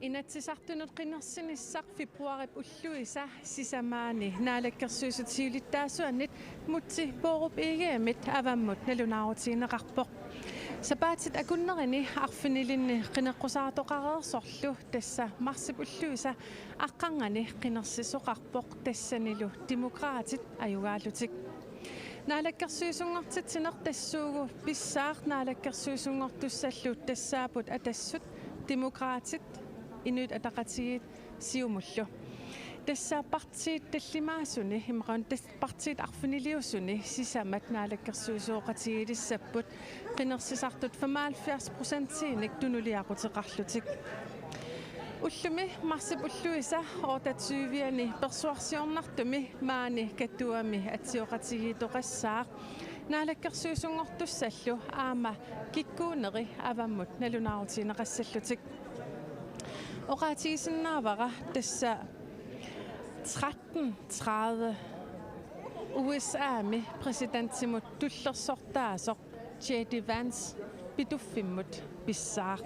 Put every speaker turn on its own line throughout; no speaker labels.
Inatsisartunut qinnersinissaq februarip ulluisa sisamaani naalakkersuusutiulittaasuannit mutsi poorup iigiamit avammut nalunaarutiineqarpoq sapaatit akunnerini arfinilinni qineqqusaartoqareersorlu tassa marsip ulluisa aqqangani qinnersisoqarpoq tassanilu demokraatit ajugaallutik naalakkersuusungortit sinertassuugu pissaaq naalakkersuusungortussallu tassaaput atassut demokraatit inuit ataqatiit siumullu tassa partiit tallimaasuni imqan partiit arfiniliussuni sisamat naalakkersuusuoqatigilissapput qinersisartut 75%-inik tunuliaqutiqarlutik ullumi marsip ulluisa ortatsuuviani persuarsiornartumi maani kattuami atsioqatigitoqassaaq naalakkersuusungortussallu aama kikkuuneri avammut nalunaarutiineqassallutik oqaatigisinnaavara tassa 1330 USA-mi presidentsimut tullersortaasoq J.D. Vance pituffimmut pissaaq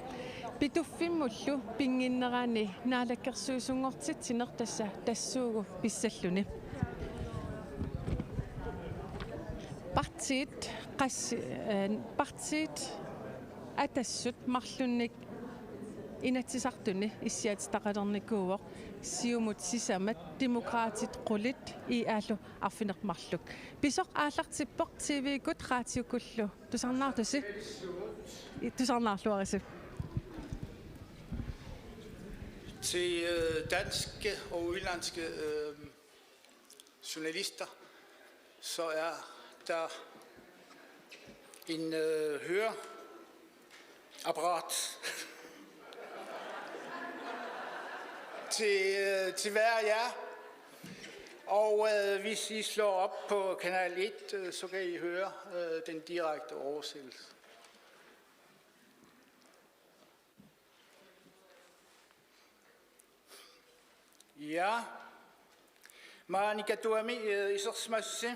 pituffimullu pinginnerani naalakkersuusungortitsiner tassa tassuugu pissalluni partiit atassut marlunnik inatsisartuni issiatitaqalernikkuuoq siumut sisamat demokraatit qulit iaallu arfinermarluk pisoq aallartippoq TV-kut raatiukullu tusarnaarluarisi
Til danske og udenlandske journalister, så er der en høreapparat til hver af jer. Og hvis I slår op på kanal 1, så kan I høre den direkte oversættelse. Ja, maanikatuami isersimassi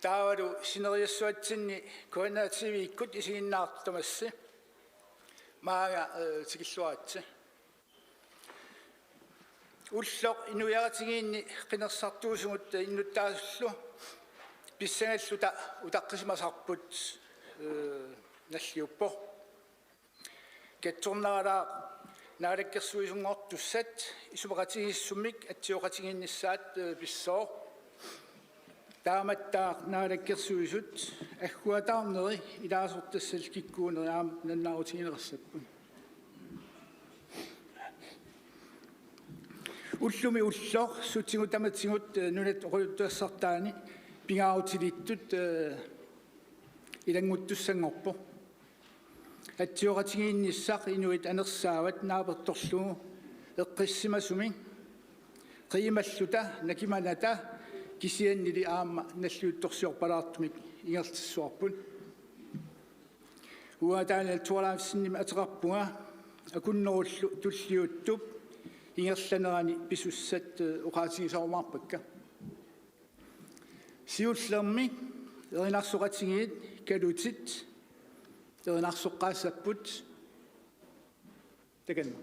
taavalu sineriassuatsinni koordinaativiikkut isiginnaartamassi maaga tikilluaatsi ulloq inuiaratigiinni qinersartuusugut innuttaasullu pissangalluta utaqqisimasarput nalliuppo katsorneraalaaq naalakkersuisungortussat isupeqatigissummik atsioqatiginnissaat pissoo taamattaaq naalakkersuisut agguataarneri ilaasortassal kikkuuneri aam nannaarutigineqassappu ullumi ulloq sutigutamatsigut nunat oquluttuassartaani pingaarutilittut ilanguttussangorpo atsioqatigiinnissaq inuit anersaavat naapertorlugu eqqissimasumi qiimalluta nakimanata kisiannili aamma nalluuttorsiorpalaartumik ingertissuarput uataanal tualaafsinnim ateqarpunga akunnerullu tulliuttup ingerlanerani pisussat oqaatigisarmarpakka siullermi erinarsoqatigiit kalutit erinarsoqqaassaput takanna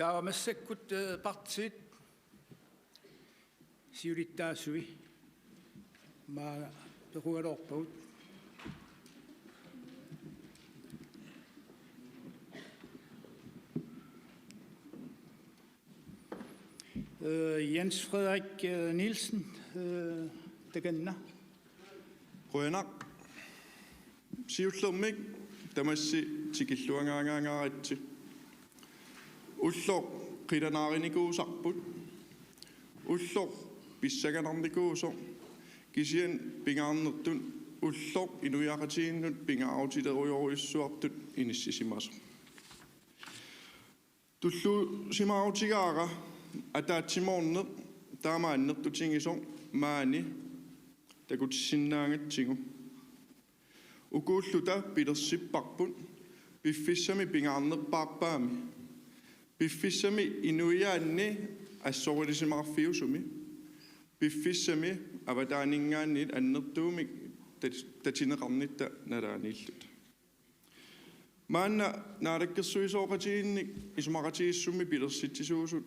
таамассаккут партиит сиулиттаассуи ма перуалоорпагут Jens Frederik Nielsen taganna
Quyanaq siullermik tamassi tikilluangaangaangaritsi ullor qilanaarinikuusarput ullor pissaganarnikuuso kisian pingaarnertun ullor inuiaqatiinnut pingaarutilerujoruissuartut inissisimaso tullu simaarutigaara атаатсимоорнеқ таамааннертутингисо маани такутиссиннаангаtsigu укууллута пилерсиппарпут пиффиссами пингаарнерпаарпаами пиффиссами инуиаанни ассорилисимараффиусуми пиффиссами аватаанингааннит аннертуумик татинеқарнитта налаанииллут маанна наалаккерсуисооқатиинник исумақатигиссуми пилерситсисуусут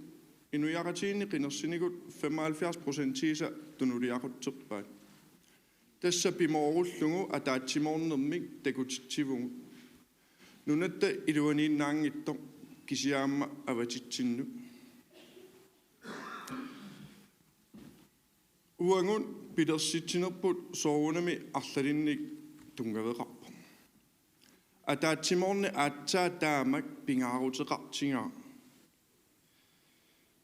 inuiaqatiinni qinersinikut 75% tiisa tunuliaqutserpaat tassa pimoorullugu ataatsimornermik takutitsivungu nunatta iluaniinnaangittor kisiaamma avatitsinnu uangun pilersitsinerput soorunami arlalinnik tungaveqarpu ataatsimorni aatsaa taamak pingaaruteqartingaa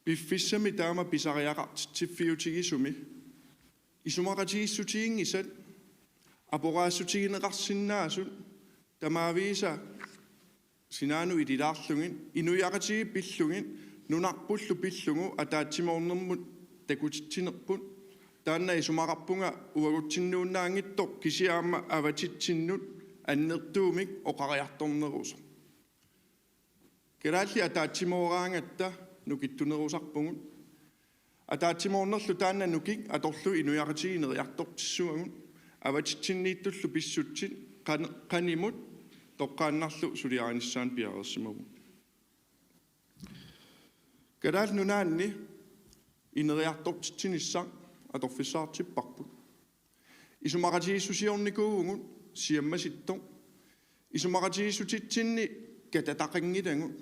Biffissami taama pisariaqartitsiffiutigisumi isumaqatiissutiingisat aporaasutigineqarsinnaasut tamaavisa sinaanu itilaarlungin inuiaqatigi pillungin nunarpullu pillungu ataatsimornermut takutitsinerput taanna isumaqarpunga uagutsinnuunnaangittor kisiaamma avatitsinnut annertuumik oqariartorneruusa keraalli ataatsimooraangatta nukittunerusarpungut ataatsimornerlu taanna nukik atorlu inuiaqatigineriartortissuagut avatitsinniittullu pissutsit qanimut toqqaannarlu suliaanissaan piareersimagut kadaal nunaanni ineriartortitsinissaq atorfissaartipparput isumaqatigissusiornikuugut siammasittor isumaqatigisutitsinni katataqangitangut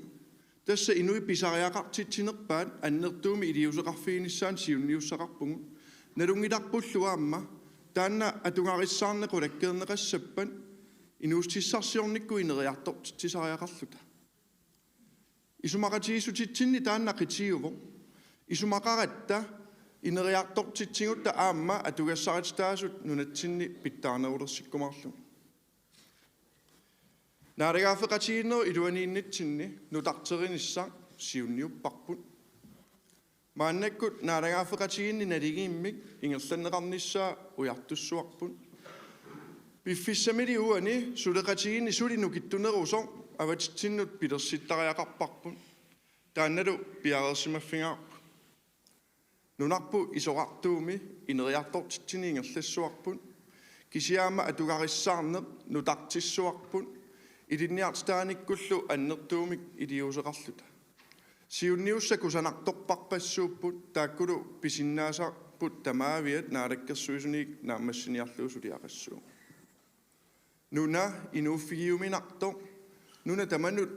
Tässä inui pisariaqartitsinerpaat annertuumi iliuseqarfiinissaan siunniussaqarpungu nalungilarpulluaamma taanna atungarissaarnequlakkeerneqassappan inuustissarsiornikku ineriartortitsisariaqarluta isumaqatigisutitsinni taanna qitiuvo isumaqaratta ineriartortitsigutta aamma atugassaritaasut nunatsinni pittaanerulersikkumaarlu Naarigaafeqatiinner iluaniinnitsinni nutarterinissaq siunniupparput maannakkut naarigaafeqatiinni naligiimmik ingerlanneqarnissaa ujartussuarput piffissamili uani suleqatiinni sulinukittunerusor avatitsinnut pilersittariaqarparput taannalu piareersimaffingaarput nunarpu isoqartuumi ineriartortitsini ingerlassuarput kisiaama atugarissaarneq nutartissuarput Ilinniartaanikkullu annertuumik iliuseqarluta siunniussakusanartorparpassuupput taakkulu pisinnaasarput tamaaviat naalakkersuisunik naammassiniarluusuliaqassuu nuna inuuffigiuminartor nuna tamanut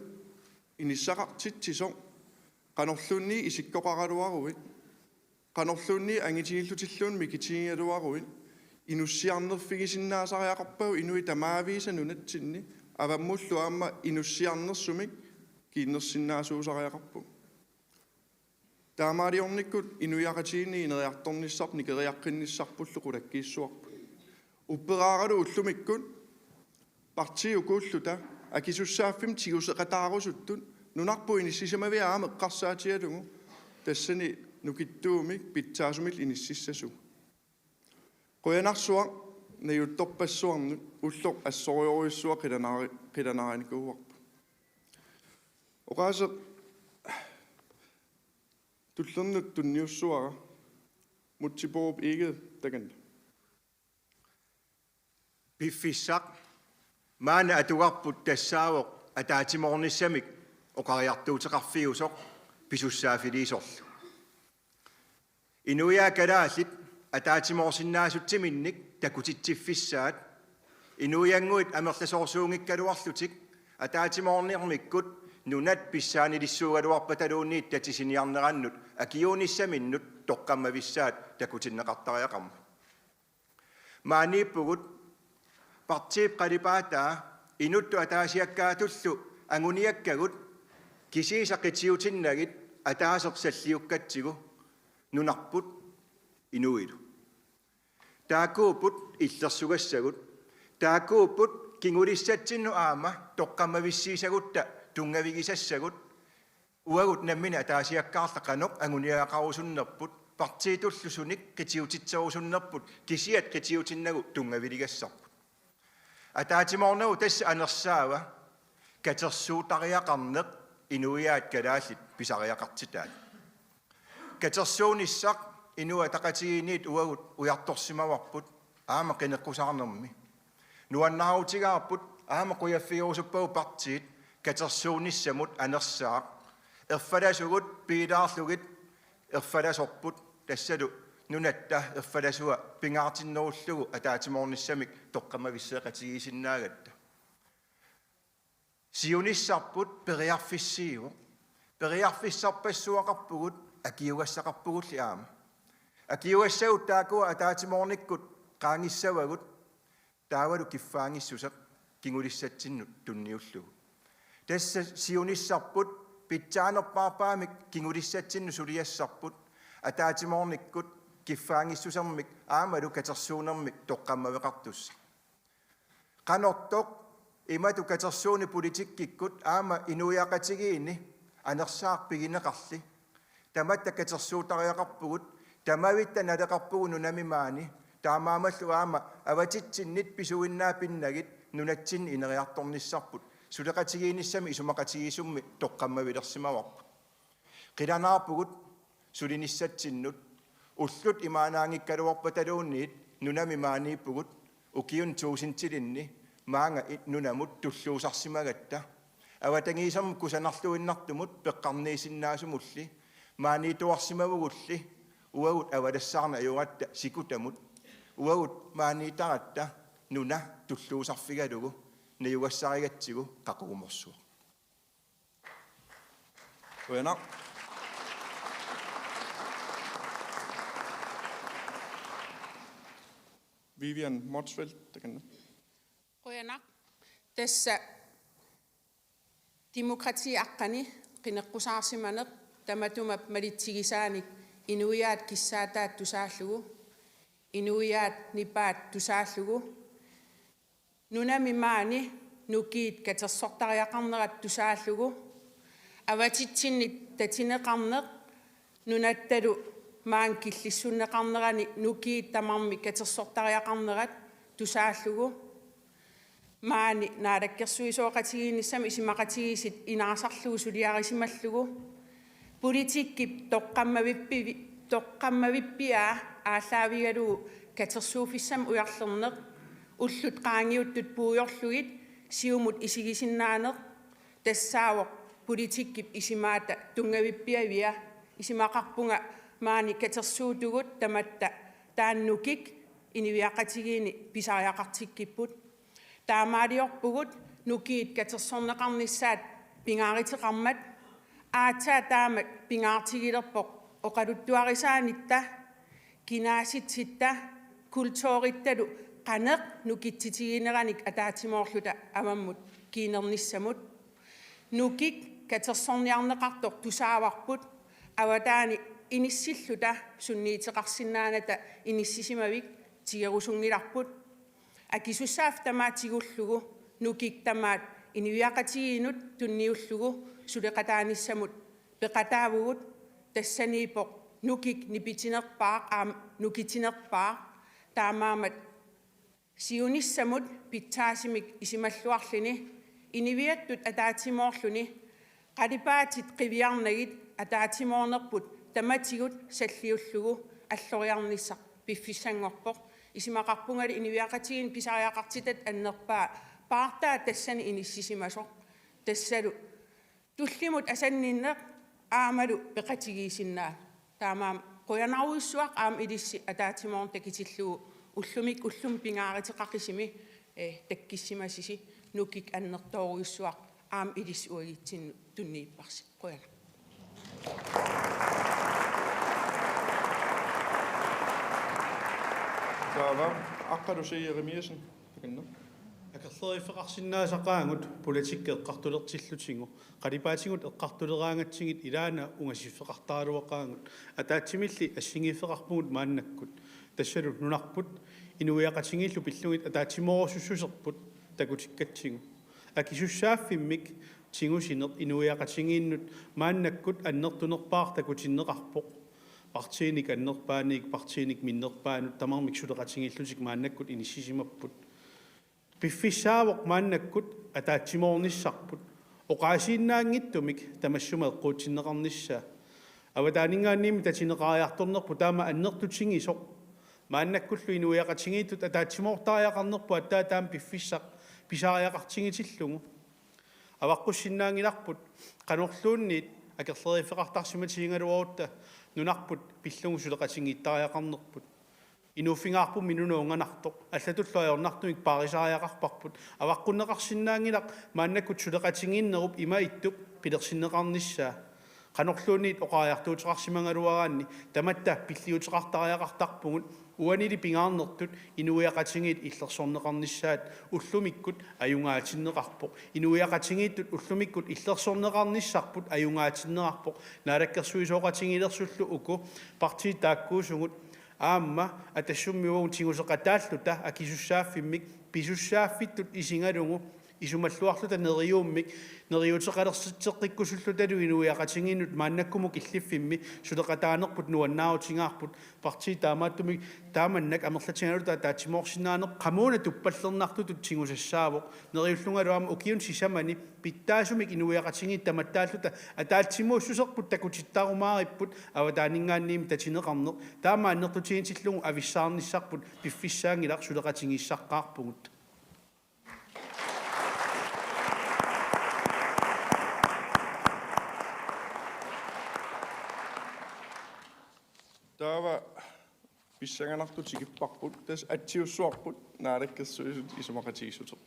inissaqartitsiso qanorlunni isikkoqaraluaruit qanorlunni angitigillutilluun mikitigialuaruit inussiarnerfigisinnaasariaqarpau inui tamaaviisa nunatsinni avamullu aamma inussiarnersumik kiinnersinnaasuusariaqarpu taamaaliornikkut inuiaqatiinni ineriartornissaq nikeriaqqinissarpullu qulakkiissuarpu upperaaralu ullumikkut parti ukuulluta akisussaaffim tiguseqataarusuttut nunarpu inissisamaviaama eqqarsaatialugu tassani nukittuumik pitsaasumil inississasu qoyanarsuaq nayuttorpassuarnut ullor assoriorissua qilanaarinikuuarpu oqaase tullernut tunniussuara mutsiporup ikke tagan
piffissaq maana atugarput tassaawoq ataatimornissamik oqariartuuteqarfiusoq писуссаафилиисорлу инуя калаалит атаатимоорсиннаасутсиминник такутитсиффиссаат инуянгуит амерласоорсуунгиккалуарлутик атаатимоорниармиккут нунат писсаанилиссуугалуарпа талуунниит татисиниарнераннут акиуниссаминнут тоққаммависсаат такутиннеқартариақарма мааниппугут партиип қалипаатаа инутту атаасиаккаатуллу ангуниаккагут кисиисаққитиутиннагит атаасерсаллиуккатсигу нунарпут инуилу таакуупут иллерсугассагут таакуупут кингулиссатсинну аама тоққаммависсиисагутта тунгавигисассагут уагут наммина атаасиаккаарлақанеқ ангуниаақарусуннерпут партиитуллусуник қитиутитсерусуннерпут кисиат қитиутиннагу тунгавилигассарпут атаатимоорнагу тасса анерсаава катерсуутариақарнеқ инуиаат калааллит писариақартитаат катерсууниссақ инуа тақатигиниит уагут уярторсимаварпут аама қинеққусаарнерми нуаннараутигаарпут аама қуяффиуусуппагу партиит катерсууниссамут анерсаақ ерфаласугут пилаарлугит ерфаласорпут тассалу нунатта ерфаласуа пингаартиннеруллугу атаатимоорниссамик тоққамависсеқатигисиннаагатта сиониссарпут периарфиссииу периарфиссарпассуақарпугут акиугассақарпугулли аама акиугассагут таакуа атаатимоорниккут qaangissavagут таавалу киффаангиссусақ кингулиссатсиннут тунниуллугу тасса сиониссарпут питсаанерпаарпаамик кингулиссатсинну сулиассарпут атаатимоорниккут киффаангиссусармик аамалу катерсуунермик тоққаммавеқартусса канортоқ имату катерсууни политиккиккут аама инуяақатигиини анерсаарпигинеқарли таматта катерсуутариақарпугут тамавитта налеқарпугу нунамимаани таамаамаллу аама аватитсиннит писуиннаапиннагит нунатсин инериарторниссарпут сулеқатигииниссами исумақатигиисумми тоққаммавилерсимаварпут қиланаарпугут сулиниссатсиннут уллут имаанаангиккалуарпа талуунниит нунамимаанииппугут укиун туусинтилинни маанга нунамут туллуусарсимагатта аватангиисам кусанарлуиннартумут пеққарниисиннаасумулли маанитуарсимавугулли уагут авалассаарна аюратта сикутамут уагут маанитаратта нуна туллуусарфигалугу наюгассаригатсигу қақугуморсуа
Uena. Vivian Motsfeldt, takanna.
Quyanak tassa demokrati aqqani qinneqqusaarsimaneq tamatuma malitsigisaanik inuiaat kissaataat tusaallugu inuiaat nipaat tusaallugu nunami maani nukiit katersortariaqarnerat tusaallugu avatitsinnik tatineqarneq nunattalu maan killissunneqarnerani nukiit tamarmi katersortariaqarnerat tusaallugu maani naalakkersuisooqatigiinissami isimaqatigiisit inaasarlugu suliarisimallugu politikkip toqqammavippiaa ааллаавигалуу катерсууфиссам уярлернеқ уллут qaangiuttut puujorlugit siumut isigisinnaaneq тассаавоқ политиккип исимаата тунгавиппиавиа исимақарпунга маани катерсуутугут таматта тааннукик инивиақатигиини писариақартиккиппут таамаалиорпугут нукиит катерсорнеқарниссаат пингааритеқармат аатаа таамат пингаартигилерпоқ оқалуттуарисаанитта кинааситситта культуоритталу qanеқ нукитситигинераник атаатимоорлута амаммут кинерниссамут нукик катерсорниарнеқартоқ тусааварпут аватаани иниссиллута сунниитеқарсинааната иниссисимавик тигерусунгиларпут акисуссаав тамаатигуллугу нукик тамаат инивиақатигиинут тунниуллугу сулеқатааниссамут пеқатаавугут тассаниипоқ нукик нипитинерпаақ нукитинерпаақ таамаамат сиониссамут питсаасимик исималлуарлини инивиаттут атаатимоорлуни қалипаатит қивиарнагит атаатимоорнерпут таматигут саллиуллугу аллориарниссақ пиффиссангорпоқ исимақарпунгали инивиақатигин писариақартитат аннерпаа paartaa tassani inissisimasuq tassalu tullimut asannинneq aamalu peqatigiisinnaa taamaam qoyanaruissuaq aam ilissi ataatimoorn takitilluu ullumik ullum pingaaritiqaqisimi takkissimasisi nukik annertooruissuaq aam ilis uagitsinnu tunniipparsi qoyana
Taava Akkadu Jeremiasen takanna.
Акерлерифеқарсинаасақаангут политиккеэққартулертиллутингу қалипаатингут эққартулераангатсигит илаана унгасиффеқартаалуақаангут атаатсимилли ассигифеқарпугут мааннаккут тассалут нунарпут инуиақатингиллу пиллугит атаатсимоорсуссусерпут такутиккатсигу акисуссааффиммик тингусинеқ инуиақатингииннут мааннаккут аннертунерпаар такутиннеқарпоқ партиник аннерпааник партиник миннерпаанут тамармик сулеқатингиллутик мааннаккут иниссисимаппут пиффисаавоқ мааннаккут атаатсимоорниссарпут оқаасииннаангиттумик тамассума эққуутсиннеқарнissaа аватаанингааниими татинеқариарторнерпу таама аннертутсигисоқ мааннаккуллу инуиақатингииттут атаатсимоортариақарнерпу аттаа таам пиффиссақ писаариақартингитиллугу аваққуссиннаангиларпут қанорлуунниит акерлерифеқартарсиматигингалуорутта нунарпут пиллугу сулеқатингиттариақарнерпут инуффингаарпу минунуунганартоқ аллатуллуаёрнартумик паарисариақарпарпут аваққуннеқарсинаангилақ мааннаккут сулеқатингииннеруп имаиттуп пилерсиннеқарнissaа қанорлуунниит оқариартуутеқарсимангалуараанни таматта пиллиутеқартариақартарпугут уанили пингаарнертут инуиақатингиит иллерсорнеқарнissaат уллумиккут аюнгаатиннеқарпоқ инуиақатингииттут уллумиккут иллерсорнеқарниссарпут аюнгаатиннеқарпоқ наалаккерсуисооқатингилерсуллу уку партии тааккуусугут аама атассуммиугу тигусеқатааллута акисуссааффиммик писуссааффиттут исингалугу исумаллуарлута нериууммик нериутеқалерситсеққиккусуллуталу инуиақатингиннут мааннаккумук иллиффимми сулеқатаанерпут нуаннаутингаарпут партии таамааттумик тааманнак амерлатингалута таатимоорсинаанеқ қамууна туппаллернартутут тигусассаавоқ нериуллунгалуама укиун сисамани питтаасумик инуиақатингит таматтааллута атаалтимууссусерпут такутиттаарумаариппут аватаанингааниим татинеқарнеқ таамааннертутигитиллугу ависсаарниссарпут пиффиссаангилар сулеқатингиссаққаарпугут
Taava pissanganartutikipparput tas atsiussuarput naalakkersuisut isumaqatigissuteq.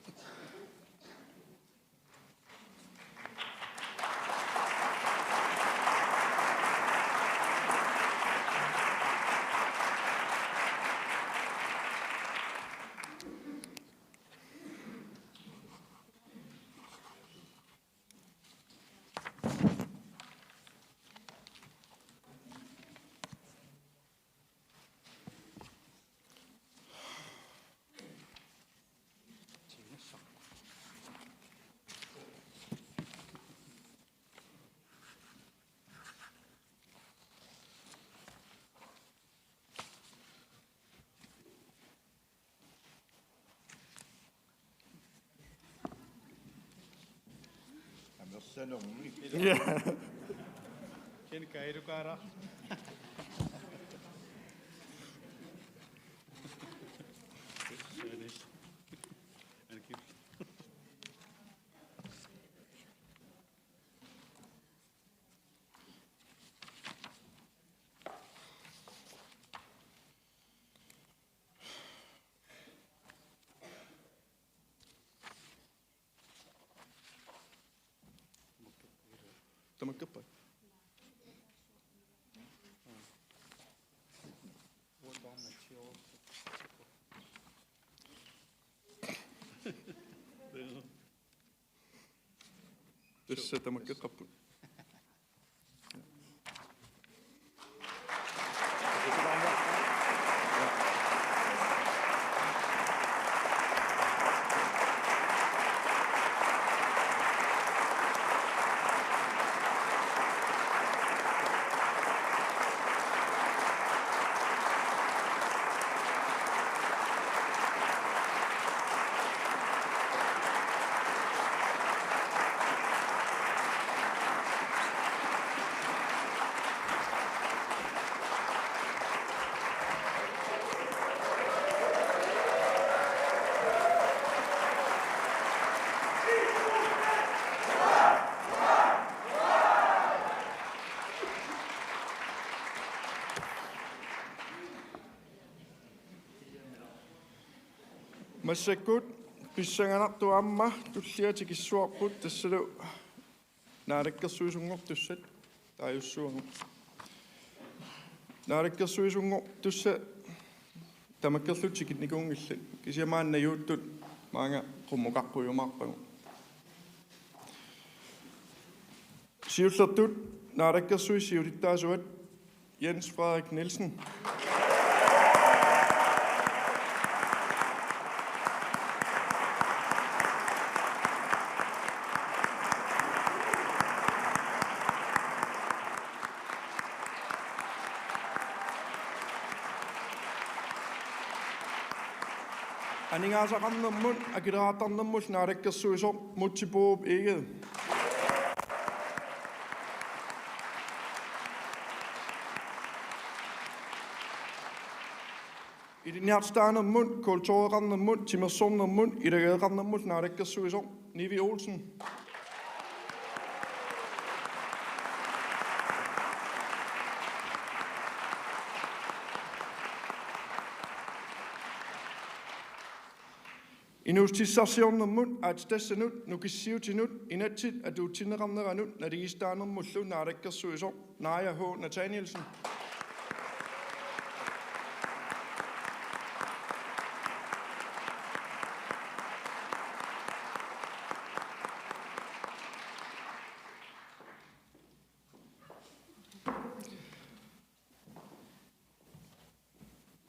Ken kairukara.
Tamakappa. Tässä tamakappa. Massakut pissanganartuamma tulliatikissuarput tassalu naalakkersuisungor tussat taajussuangu naalakkersuisungor tussa tamakkerlutikit nikungillat kisiamaannayuuttut maanga qummuqaqqujumaarpagu siullertut naalakkersuisiulittaasuat Jens Frederik Nielsen. Aningaasaqarnermut akileraattarnermut naalakkersuisor mutsipuup iged. Idinjartstaanermut kultureqarnermut timersornermut ilageeqarnermut naalakkersuisor Nivi Olsen. Inustissarsiornermut aattassanut nukissiutinut inatsit atuutsinneqarneranut naligistaanermullu naalakkersuisor Naja H. Nathanielsen.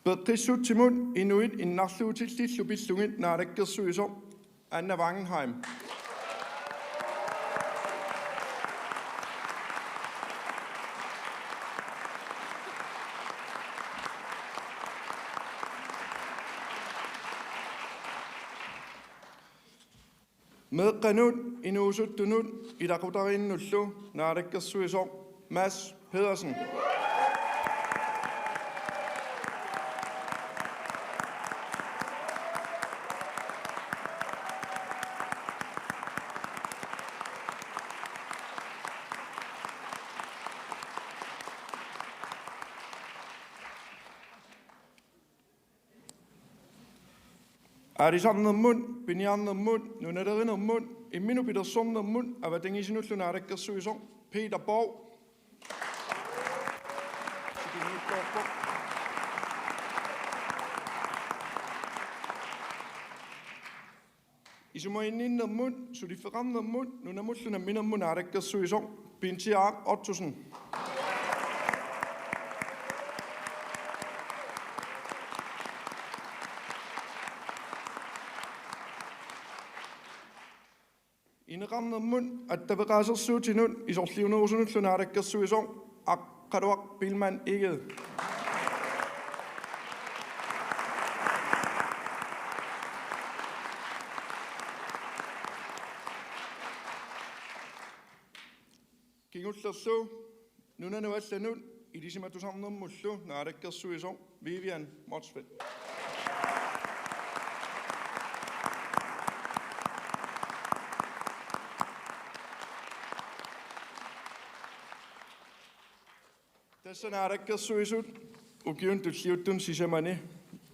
Beqissutsimut inuit innarluutillillupillungit naalakkersuisor Anna Wangenheim. Meqqanut inuusuttunut ilaqutarinnullu naalakkersuisor Mads Pedersen. Arisarnermut, piniarnermut, nunalerinermut, imminupitersornermut, avatingisinullu naalakkersuisor Peter Borg. Isumoinninnermut, suliferannermut, nunamullu minermut naalakkersuisor Bintiar Ottosen. Ineqarnermut attaveqaasersuutinut isorliunerusунullu naalakkersuisor Aqqaluaq Bilman Eged. Kingullerlu nunanuallanut ilisimatusarnermullu naalakkersuisor Vivian Motsfeldt. Tässä naalakkersuisut ukiun tulliuttun sisamani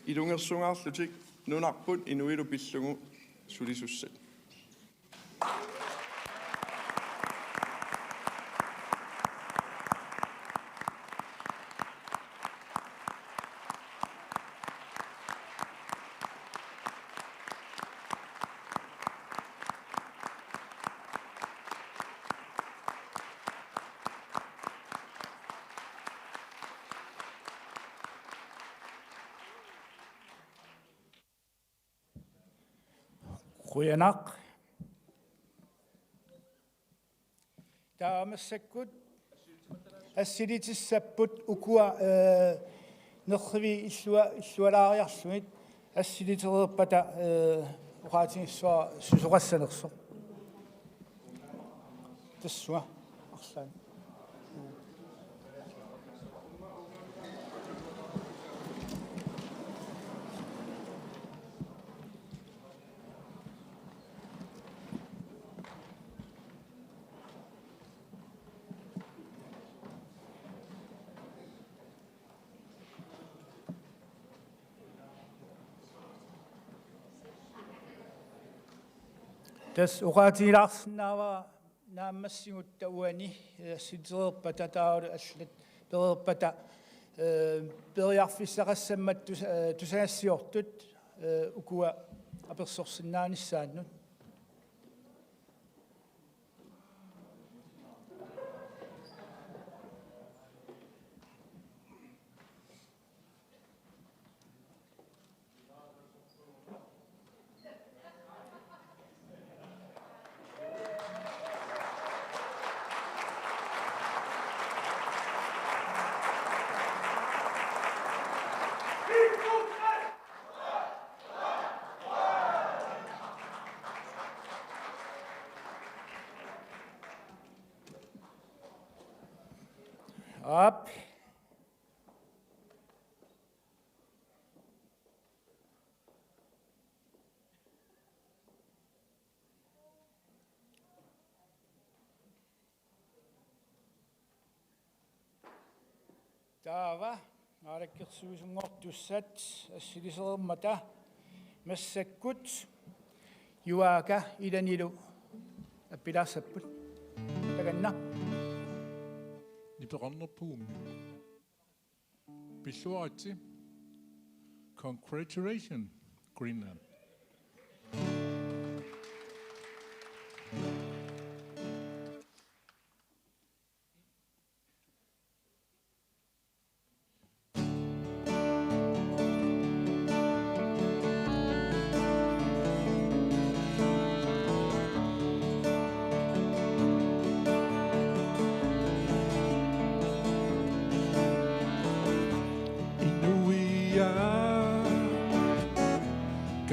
ilungersungaarlutik nunarput inuilupillungu sulisussat.
Quyanaq taamassakut assilitissaput ukua nerrivi illualaariarlumit assilitererpata uqaatingissua susuqassanerso tassua arlaan Тас уqaatilaarsinnaava нааммассигут тауани ситерерпата таавалу аллат перерпата периарфиссақассаммат тусаассиортут укуа аперсорсиннааниссааннут Up. Taava, arakkersuusungortussat assiliserermata massakkut yuaaka ilanilu appilaarsapput taganna
Niperannerpuumi. Pissuaati. Congratulations, Greenland.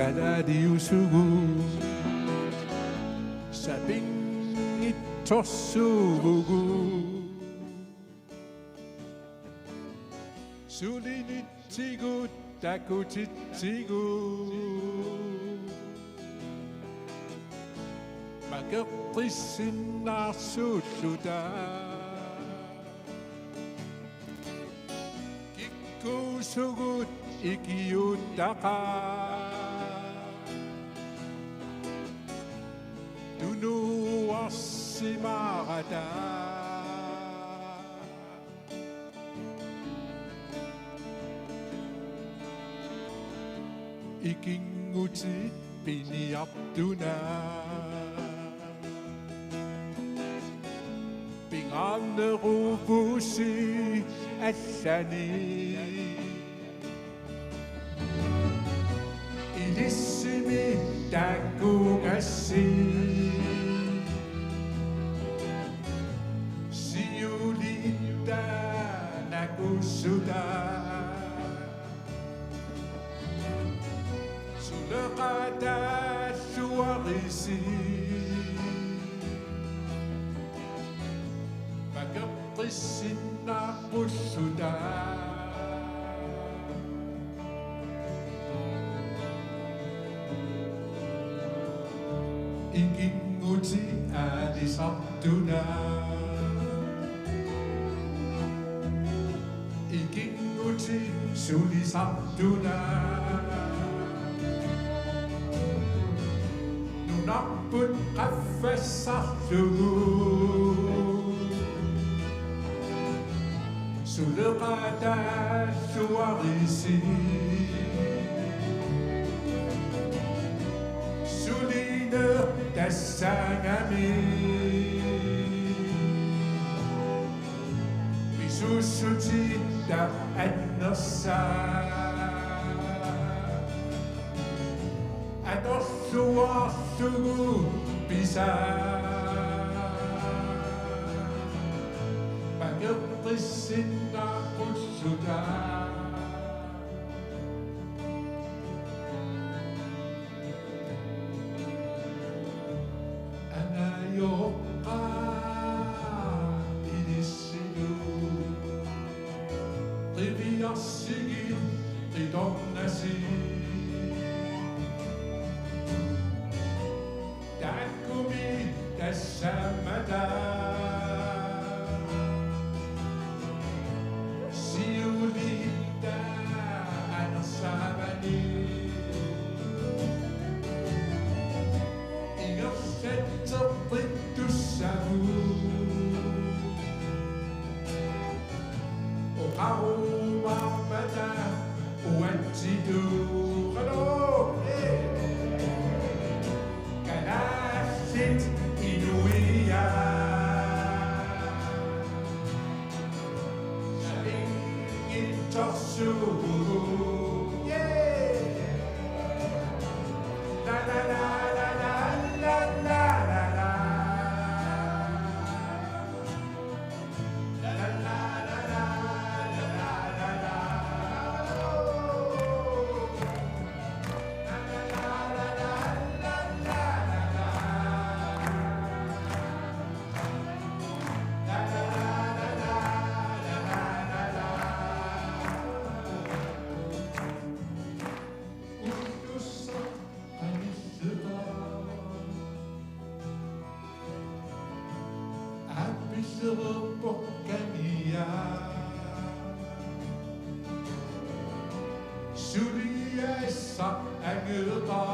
Kaladiusugu sabing itosugu sulinitigu takutitigu magaqisinnaarsuulluta kikkuusugut ikiuttaqa Nuwasimagada Ikinguti piniaptuna Pinganerubusi allani Ilissimi takugasi Nakusuda Sulaqata suarisi Magaqisinna qusuda Ikinguti adisabtuna Sulisabduna Nunaput qaffasarlugu Sulqata suarisi Sulina tassangami Bisusucita النصا أدوسوا بسا بقط السنة قصدا أنا يبقى إلى السجود Riviassigi, ridonnasi. Takkumi tassamata. Siulita anassabani. Igos sidu Hello Kanasit inuia Saling tosu La la la la la la la la la La la la la la la la la Suliessa ägylta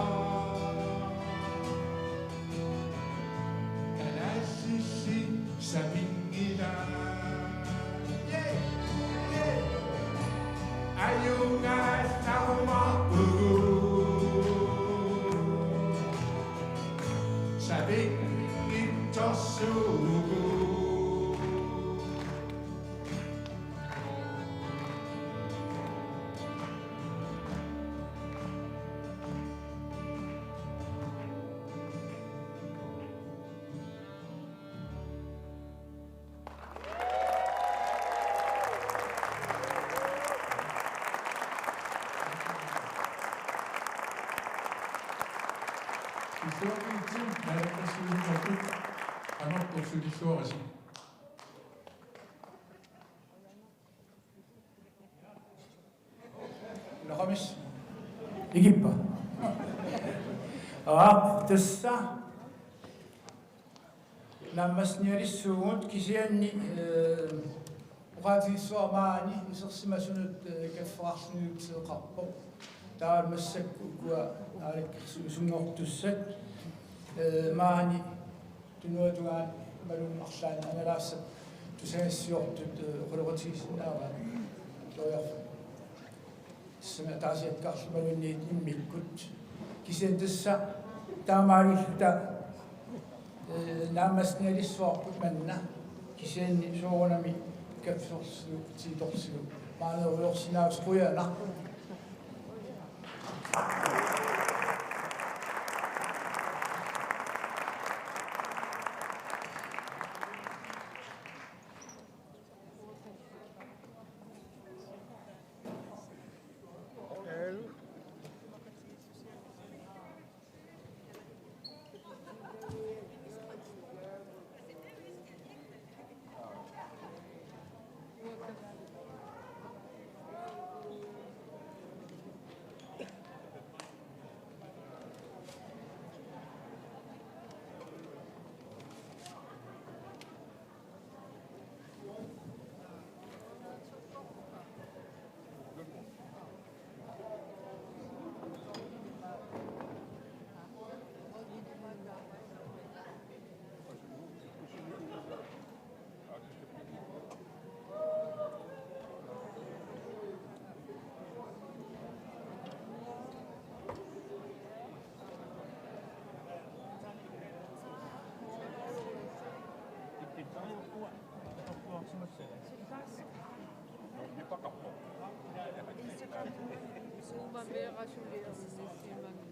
Äläsisi säpingillä Ajungas tauma Säpingit tossu Nakamis. Igippa. Tässä nammasniarissuugut kisianni uqaatigissuamaani isersimasunut kaffararlunuutseeqarpo taamassakkuwa aalikkersuusunngortussat maani tunuatugaan malun arlaan angalaassat tusassiortut qoloqutigisinnaava toyar taasiatkaarlumalunniit immikkut kisian tässä taamaarillta naammasnialissuarput manna kisianni soorunami kafferslu tiitorsilu maaneruyorsinaaus quyaana
Suuman verran suljaa